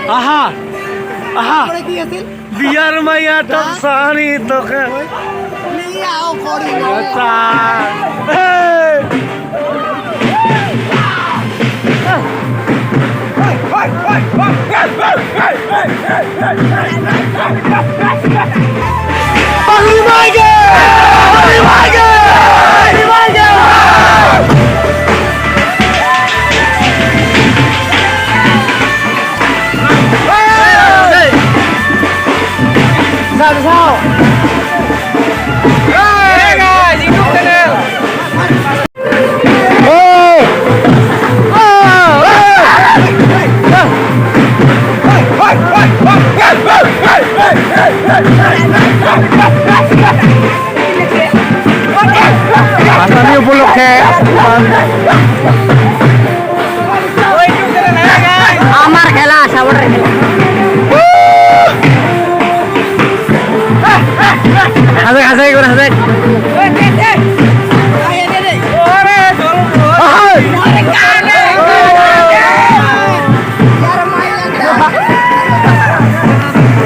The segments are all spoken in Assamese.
আহা আহা বিয়ার মাইয়া তোক সানি তোকে sao hey guys YouTube channel bhasani upolokhe আমার খেলা সাবরের খেলা Hazek, hazek, gimana hazek?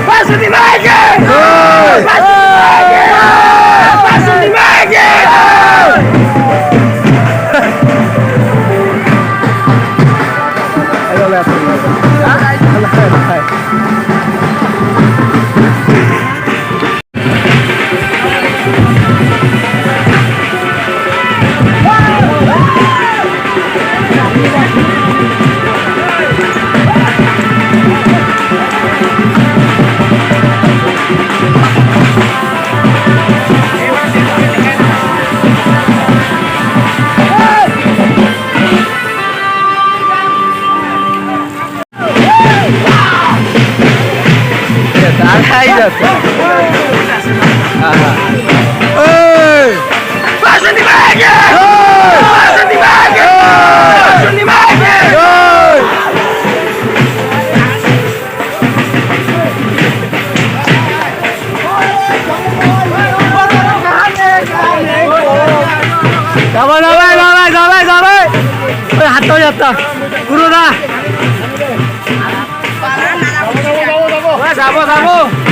Basonti lagi! Basonti lagi! Ayo lihat. Ahí ya está. Ajá. ¡Ey! ¡Basonti lagi! ¡Basonti lagi! ¡Basonti lagi! Sabar. Hat to jatta. Guru na. Sabo.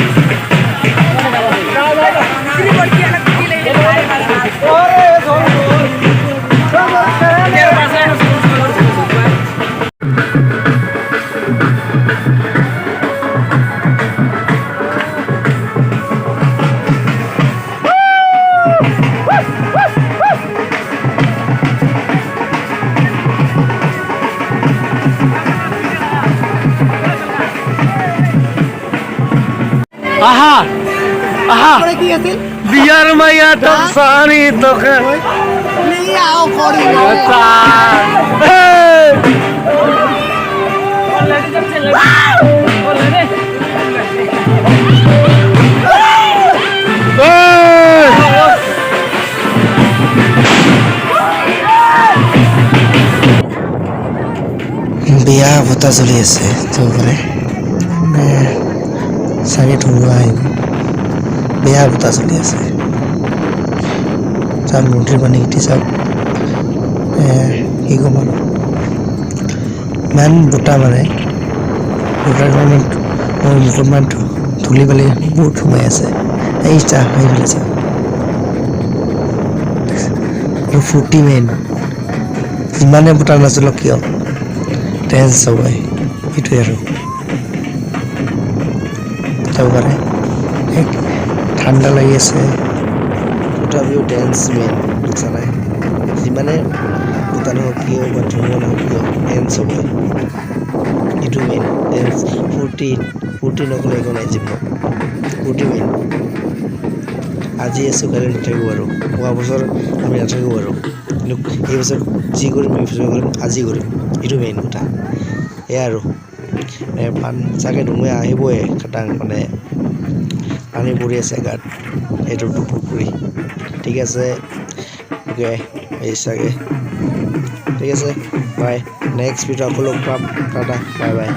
আহা আহা বিয়ার মাইয়া তোক সানি তোকে বিয়া বতা চলি আছে তো চাগে ধুমুহা আহিব বেয়া বতাহ চলি আছে চাওক নদীৰ পানী উঠি চাওক কি ক'ম আৰু ইমান বতাহ মাৰে বতাহৰ কাৰণে অলপমান ধূলি বালি বহুত সোমাই আছে এই চাহ সেইফালে চাওক আৰু ফূৰ্তি মেইন যিমানে বতাহ নাচলক কিয় টেন্স চবাই সেইটোৱে আৰু যাব পাৰে ঠাণ্ডা লাগি আছে তথাপিও ডেন্স মেইন বুজা নাই যিমানে বতাহ নহওক কিয় বা ধুমুহা নহওক কিয় ডেন্স হ'ব এইটো মেইন ডেন্স ফূৰ্তি নকৰিলে একো নাই জীৱনত ফূৰ্তি মেইন আজি আছোঁ কাইলৈ নাথাকোঁ আৰু অহা বছৰ আমি নাথাকোঁ আৰু কিন্তু এই বছৰ যি কৰিম এই বছৰ কৰিম আজি কৰিম এইটো মেইন কথা এয়া আৰু চাগে ধুমুহা আহিবই খাটাং মানে পানী পৰি আছে গাত এইটো পুখুৰী ঠিক আছে ওকে এই চাগে ঠিক আছে বাই নেক্সট ভিডিঅ' আকৌ লগ পাম টাটা বাই